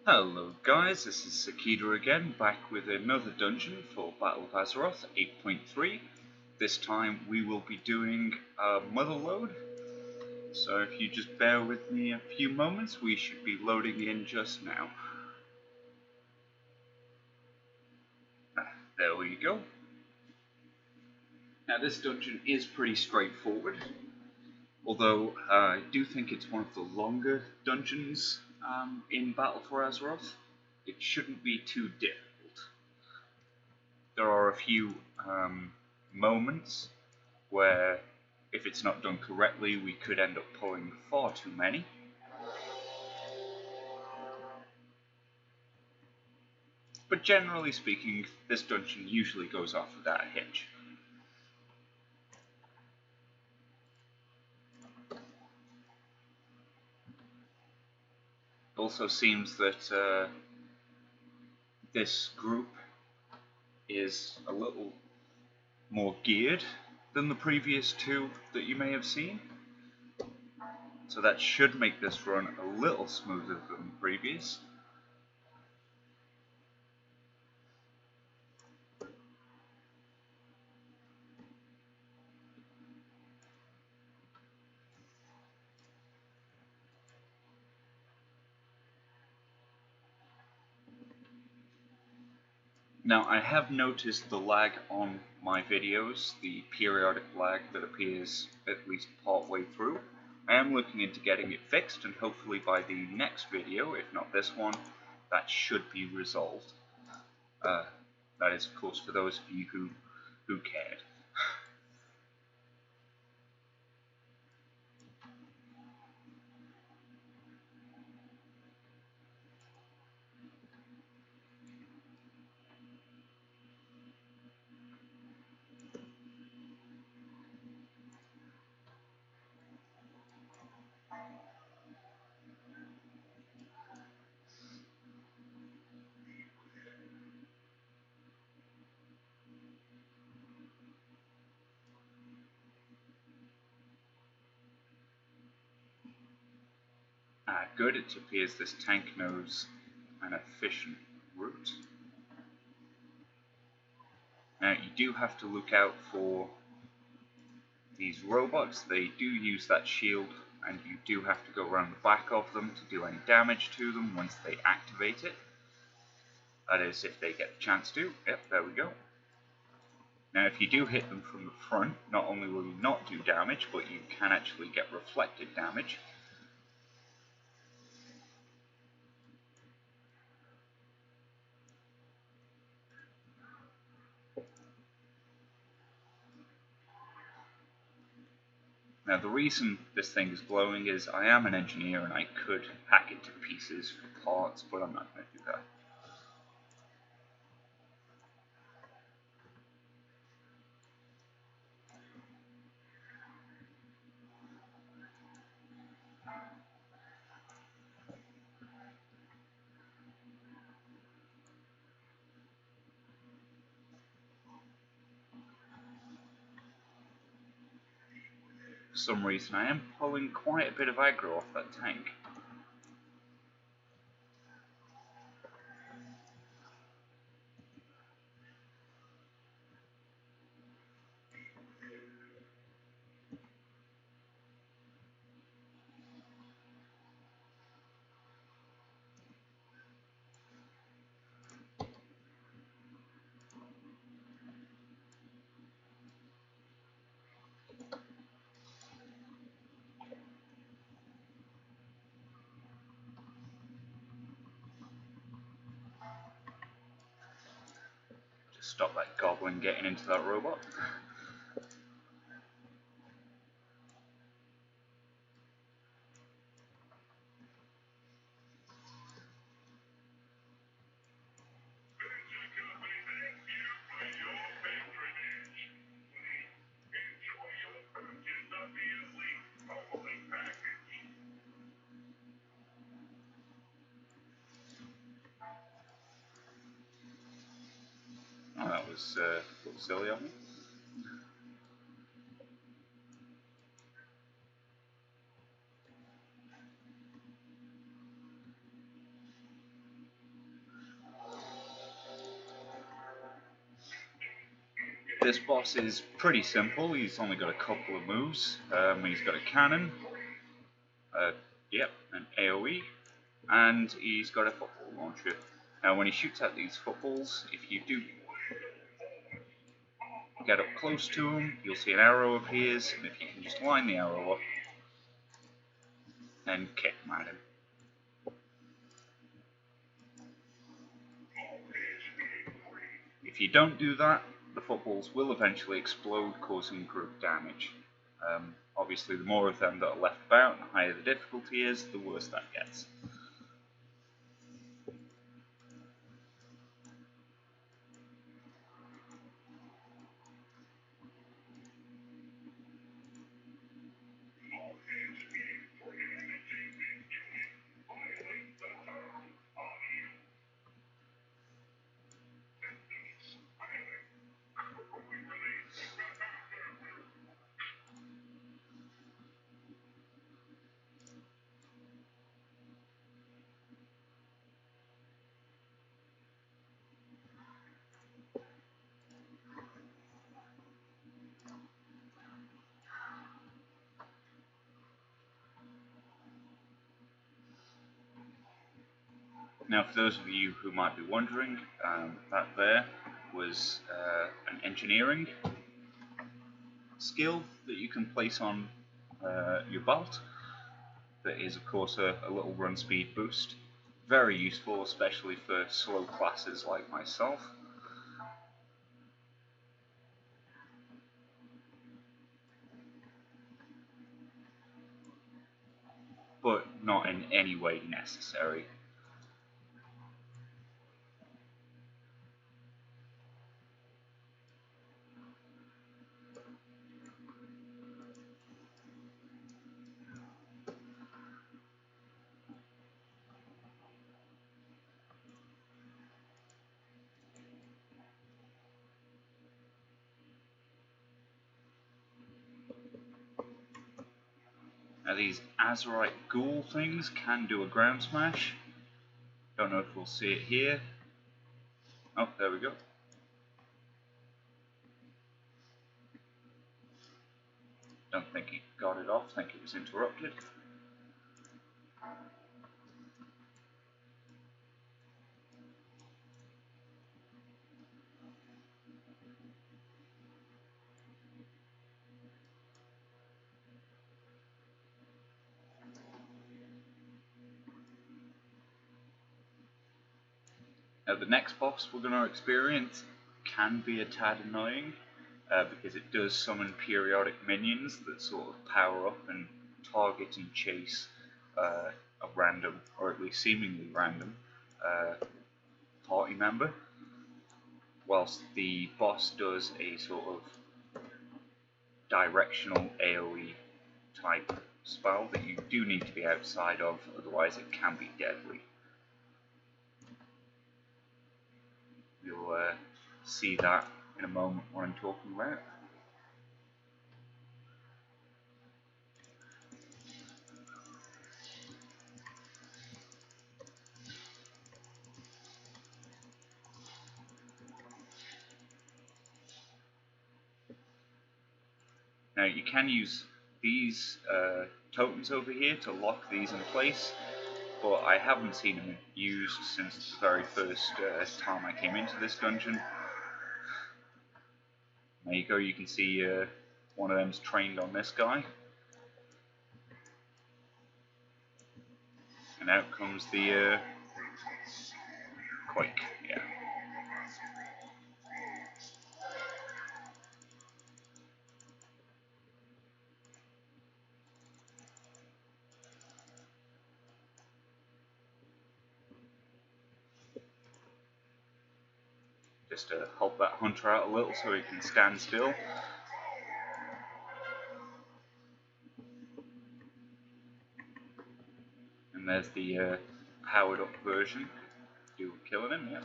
Hello guys, this is Sekida again, back with another dungeon for Battle of Azeroth 8.3. This time we will be doing Motherlode, so if you just bear with me a few moments, we should be loading in just now. There we go. Now this dungeon is pretty straightforward, although I do think it's one of the longer dungeons in Battle for Azeroth. It shouldn't be too difficult. There are a few moments where, if it's not done correctly, we could end up pulling far too many. But generally speaking, this dungeon usually goes off without a hitch. It also seems that this group is a little more geared than the previous two that you may have seen. So that should make this run a little smoother than the previous. Now, I have noticed the lag on my videos, the periodic lag that appears at least part way through. I am looking into getting it fixed, and hopefully by the next video, if not this one, that should be resolved. That is, of course, for those of you who cared. Good, it appears this tank knows an efficient route. Now, you do have to look out for these robots. They do use that shield, and you do have to go around the back of them to do any damage to them once they activate it. That is, if they get the chance to. Yep, there we go. Now, if you do hit them from the front, not only will you not do damage, but you can actually get reflected damage. Now, the reason this thing is glowing is I am an engineer and I could hack it to pieces for parts, but I'm not going to do that. For some reason, I am pulling quite a bit of aggro off that tank. Just stop that goblin getting into that robot. Oh, that was a little silly of me. This boss is pretty simple. He's only got a couple of moves. He's got a cannon, an AoE, and he's got a football launcher. Now when he shoots at these footballs, if you do get up close to him, you'll see an arrow appears, and if you can just line the arrow up and kick him at him. If you don't do that, the footballs will eventually explode, causing group damage. Obviously, the more of them that are left about, and the higher the difficulty is, the worse that gets. Now, for those of you who might be wondering, that there was an engineering skill that you can place on your belt. That is, of course, a little run speed boost. Very useful, especially for slow classes like myself. But not in any way necessary. Now these Azurite ghoul things can do a ground smash. Don't know if we'll see it here. Oh, there we go. Don't think he got it off, think it was interrupted. Now the next boss we're going to experience can be a tad annoying because it does summon periodic minions that sort of power up and target and chase a random, or at least seemingly random, party member, whilst the boss does a sort of directional AoE type spell that you do need to be outside of, otherwise it can be deadly. You'll see that in a moment what I'm talking about. Now you can use these tokens over here to lock these in place, but I haven't seen them used since the very first time I came into this dungeon. There you go, you can see one of them's trained on this guy. And out comes the Quake, yeah. Just to help that hunter out a little so he can stand still. And there's the powered up version. Do killing him, yeah.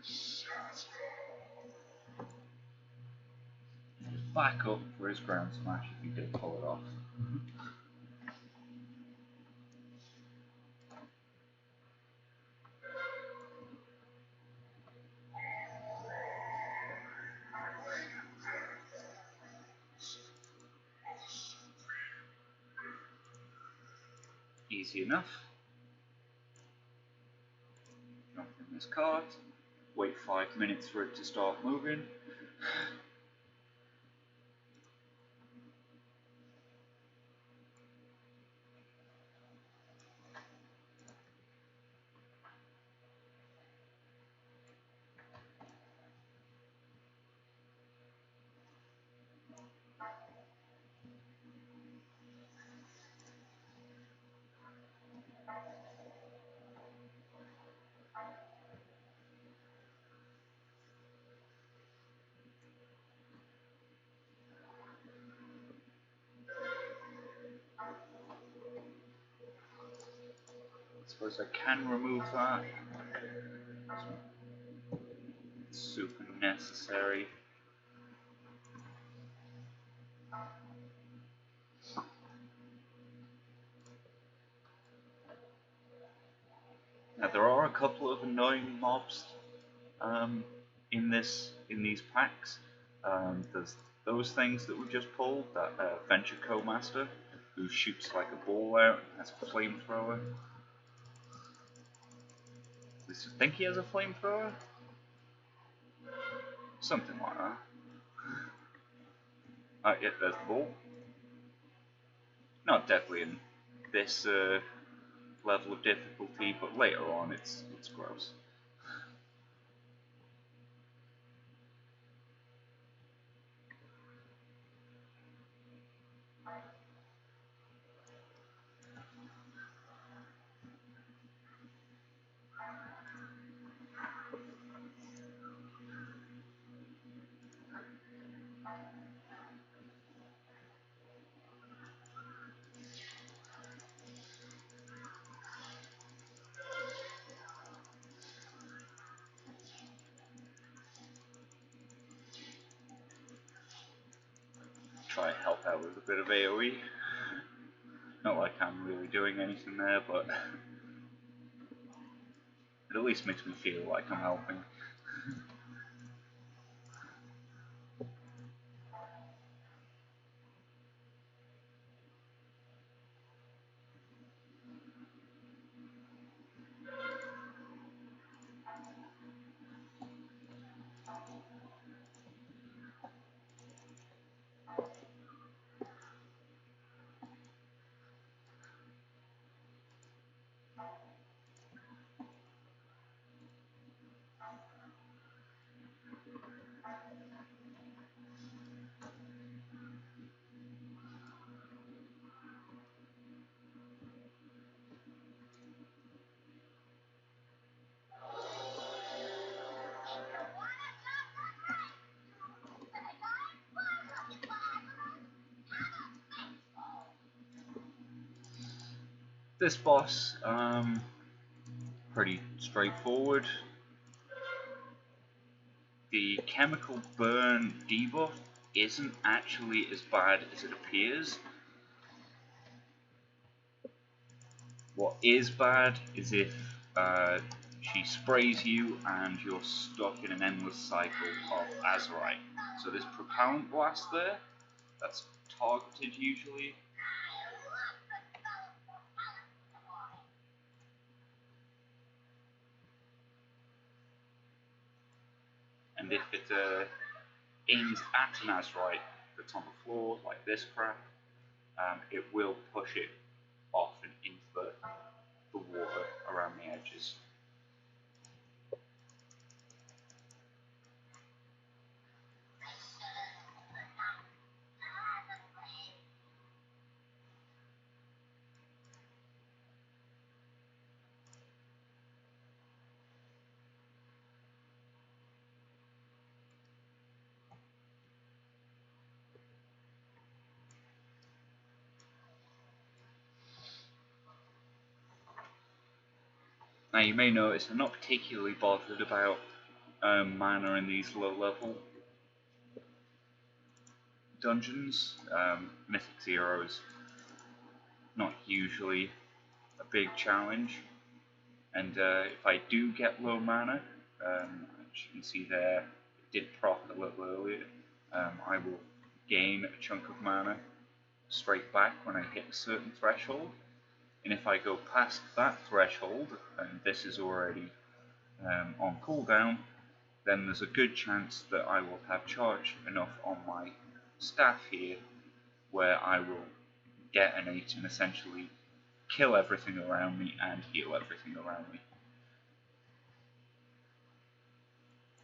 Just back up for his ground smash if he did pull it off. easy enough. Jump in this cart, wait 5 minutes for it to start moving. I suppose I can remove that. It's super necessary. Now there are a couple of annoying mobs in these packs. There's those things that we just pulled. That Venture Co-Master who shoots like a ball out and has a flamethrower. At least I think he has a flamethrower. Something like that. Yeah, there's the ball. Not deadly in this level of difficulty, but later on it's gross. Try to help out with a bit of AoE. Not like I'm really doing anything there, but it at least makes me feel like I'm helping. This boss, pretty straightforward. The chemical burn debuff isn't actually as bad as it appears. What is bad is if she sprays you and you're stuck in an endless cycle of Azurite. So this propellant blast there, that's targeted usually. And if it aims at an Azurite that's on the floor, like this crap, it will push it off and into the water around the edges. Now you may notice I'm not particularly bothered about mana in these low level dungeons. Mythic 0 is not usually a big challenge, and if I do get low mana, as you can see there, it did proc a little earlier, I will gain a chunk of mana straight back when I hit a certain threshold. and if I go past that threshold, and this is already on cooldown, then there's a good chance that I will have charge enough on my staff here where I will detonate and essentially kill everything around me and heal everything around me.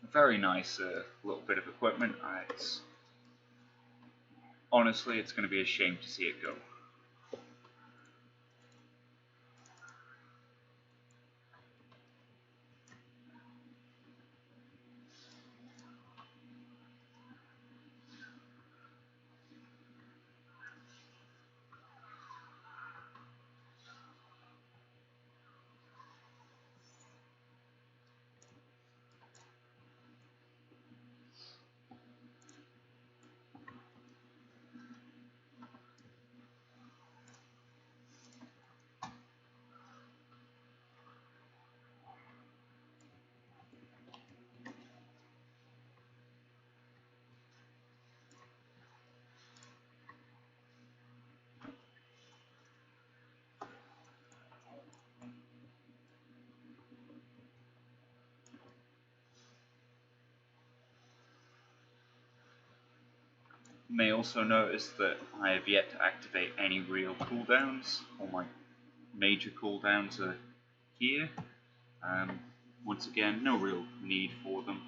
A very nice little bit of equipment. Honestly, it's going to be a shame to see it go. You may also notice that I have yet to activate any real cooldowns. All my major cooldowns are here. Once again, no real need for them.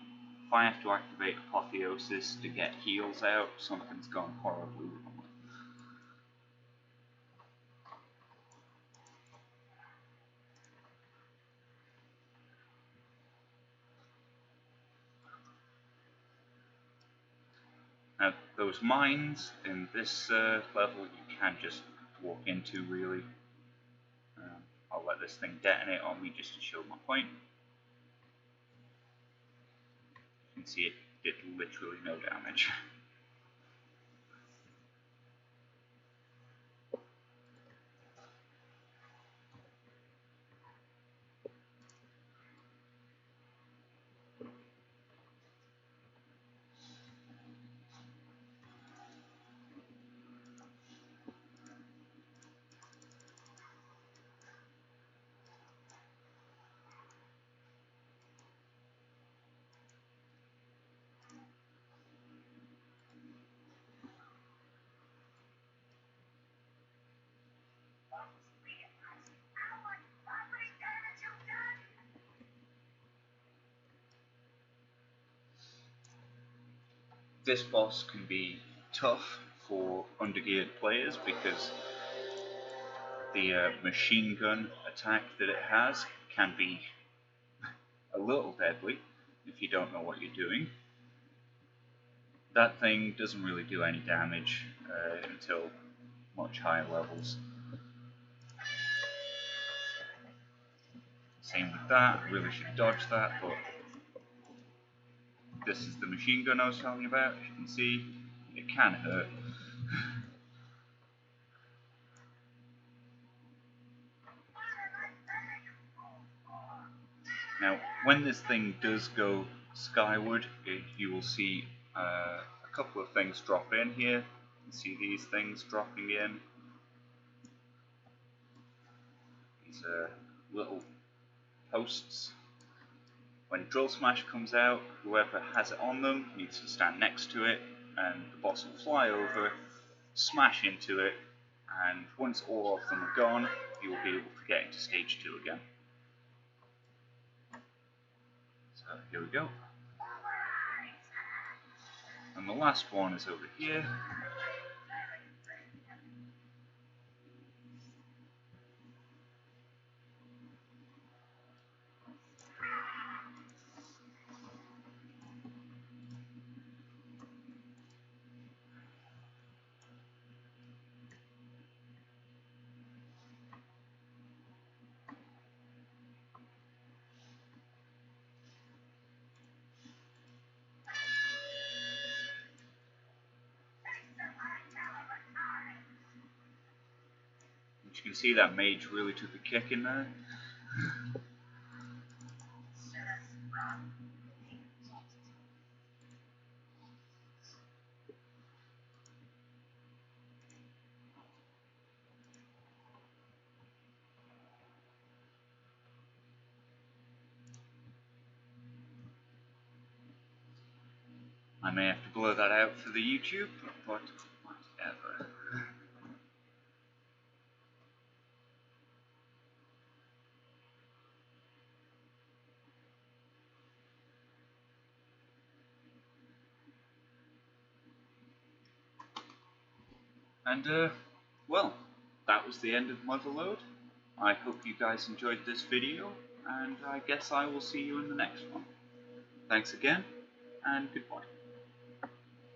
If I have to activate Apotheosis to get heals out, something's gone horribly wrong. Now, those mines in this level you can just walk into, really. I'll let this thing detonate on me just to show my point. You can see it did literally no damage. This boss can be tough for undergeared players because the machine gun attack that it has can be a little deadly if you don't know what you're doing. That thing doesn't really do any damage until much higher levels. Same with that, I really should dodge that, but this is the machine gun I was telling you about. As you can see, it can hurt. Now, when this thing does go skyward, you will see a couple of things drop in here. You see these things dropping in. These are little posts. When Drill Smash comes out, whoever has it on them needs to stand next to it, and the boss will fly over, smash into it, and once all of them are gone, you will be able to get into stage 2 again. So here we go. And the last one is over here. You can see that mage really took a kick in there. I may have to blur that out for the YouTube, but whatever. And, well, that was the end of Motherlode. I hope you guys enjoyed this video, and I guess I will see you in the next one. Thanks again, and goodbye.